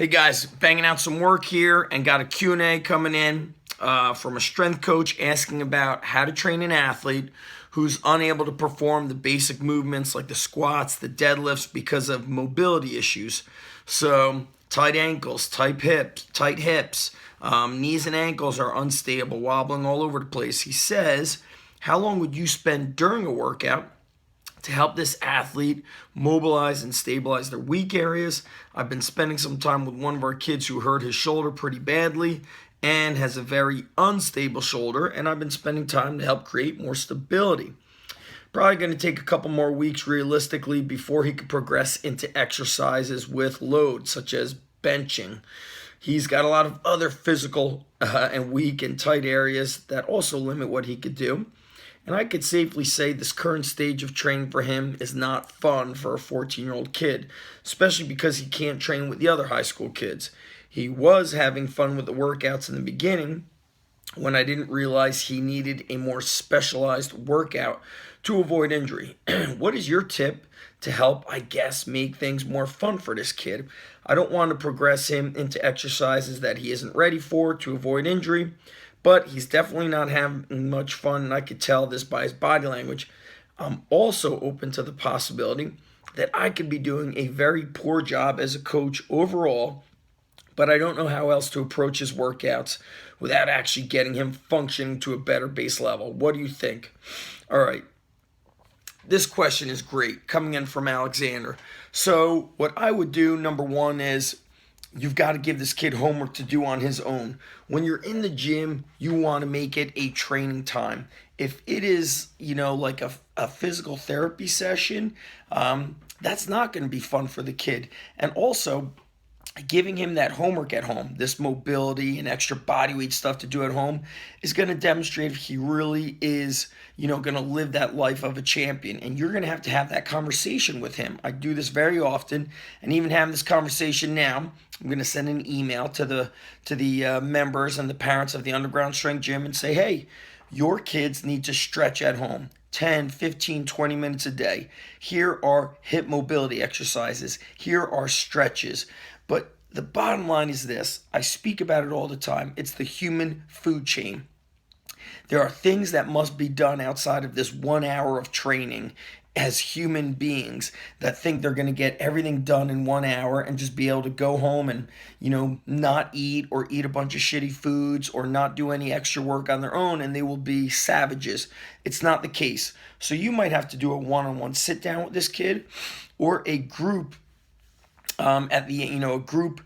Hey guys, banging out some work here and got a Q&A coming in from a strength coach asking about how to train an athlete who's unable to perform the basic movements like the squats, the deadlifts because of mobility issues. So tight ankles, tight hips, knees and ankles are unstable, wobbling all over the place. He says, how long would you spend during a workout to help this athlete mobilize and stabilize their weak areas? I've been spending some time with one of our kids who hurt his shoulder pretty badly and has a very unstable shoulder, and I've been spending time to help create more stability. Probably going to take a couple more weeks realistically before he could progress into exercises with load, such as benching. He's got a lot of other physical and weak and tight areas that also limit what he could do. And I could safely say this current stage of training for him is not fun for a 14-year-old kid, especially because he can't train with the other high school kids. He was having fun with the workouts in the beginning when I didn't realize he needed a more specialized workout to avoid injury. What is your tip to help, make things more fun for this kid? I don't want to progress him into exercises that he isn't ready for to avoid injury, but he's definitely not having much fun, and I could tell this by his body language. I'm also open to the possibility that I could be doing a very poor job as a coach overall, but I don't know how else to approach his workouts without actually getting him functioning to a better base level. What do you think? All right. This question is great, coming in from Alexander. So what I would do, number one, is you've got to give this kid homework to do on his own. When you're in the gym, you want to make it a training time. If it is, like a physical therapy session, that's not going to be fun for the kid. And also, giving him that homework at home, this mobility and extra body weight stuff to do at home, is going to demonstrate if he really is, going to live that life of a champion. And you're going to have that conversation with him. I do this very often, and even having this conversation now, I'm going to send an email to the members and the parents of the Underground Strength Gym and say, hey, your kids need to stretch at home 10, 15, 20 minutes a day. Here are hip mobility exercises. Here are stretches. But the bottom line is this. I speak about it all the time. It's the human food chain. There are things that must be done outside of this 1 hour of training as human beings that think they're going to get everything done in 1 hour and just be able to go home and, not eat or eat a bunch of shitty foods or not do any extra work on their own, and they will be savages. It's not the case. So you might have to do a one-on-one sit down with this kid or a group a group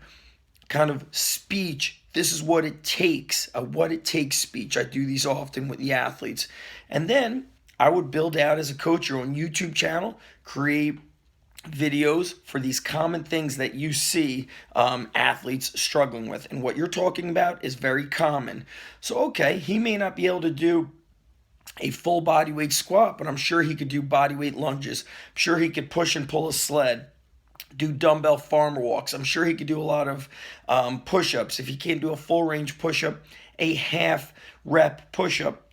kind of speech. This is what it takes, speech. I do these often with the athletes. And then I would build out as a coach your own YouTube channel, create videos for these common things that you see athletes struggling with. And what you're talking about is very common. So, okay, he may not be able to do a full body weight squat, but I'm sure he could do body weight lunges. I'm sure he could push and pull a sled, do dumbbell farmer walks. I'm sure he could do a lot of push-ups. If he can't do a full range push-up, a half rep push-up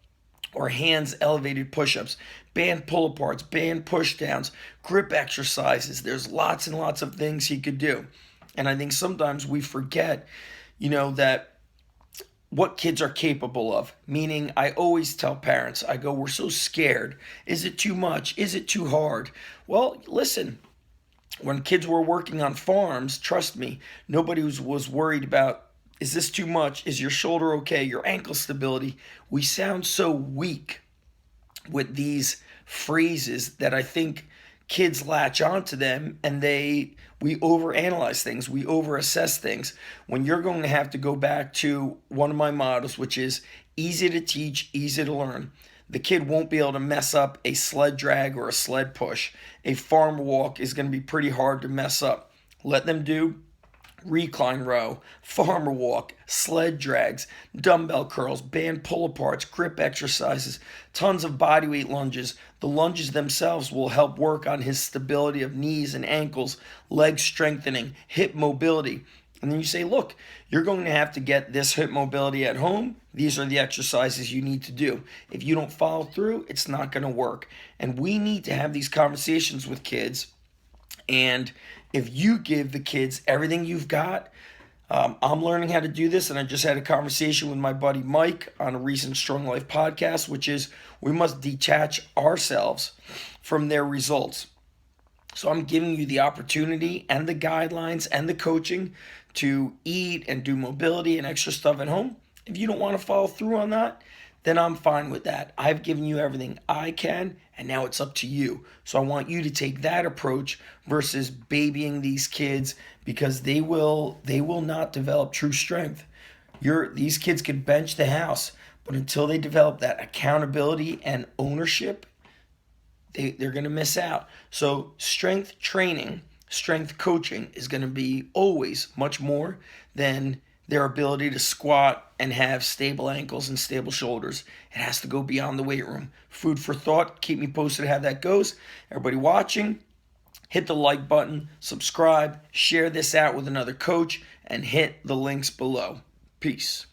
or hands elevated push-ups, band pull-aparts, band push-downs, grip exercises. There's lots and lots of things he could do. And I think sometimes we forget, that what kids are capable of. Meaning, I always tell parents, I go, we're so scared. Is it too much? Is it too hard? Well, listen, when kids were working on farms, trust me, nobody was worried about, is this too much? Is your shoulder okay? Your ankle stability? We sound so weak with these phrases that I think kids latch onto them, and we overanalyze things. We overassess things. When you're going to have to go back to one of my models, which is easy to teach, easy to learn. The kid won't be able to mess up a sled drag or a sled push. A farm walk is going to be pretty hard to mess up. Let them do recline row, farmer walk, sled drags, dumbbell curls, band pull-aparts, grip exercises, tons of bodyweight lunges. The lunges themselves will help work on his stability of knees and ankles, leg strengthening, hip mobility. And then you say, look, you're going to have to get this hip mobility at home. These are the exercises you need to do. If you don't follow through, it's not going to work. And we need to have these conversations with kids. And if you give the kids everything you've got. I'm learning how to do this, and I just had a conversation with my buddy Mike on a recent Strong Life podcast, which is we must detach ourselves from their results. So I'm giving you the opportunity and the guidelines and the coaching to eat and do mobility and extra stuff at home. If you don't want to follow through on that, then I'm fine with that. I've given you everything I can, and now it's up to you. So I want you to take that approach versus babying these kids, because they will not develop true strength. These kids can bench the house, but until they develop that accountability and ownership, they're going to miss out. So strength training, strength coaching is going to be always much more than their ability to squat and have stable ankles and stable shoulders. It has to go beyond the weight room. Food for thought. Keep me posted how that goes. Everybody watching, hit the like button, subscribe, share this out with another coach, and hit the links below. Peace.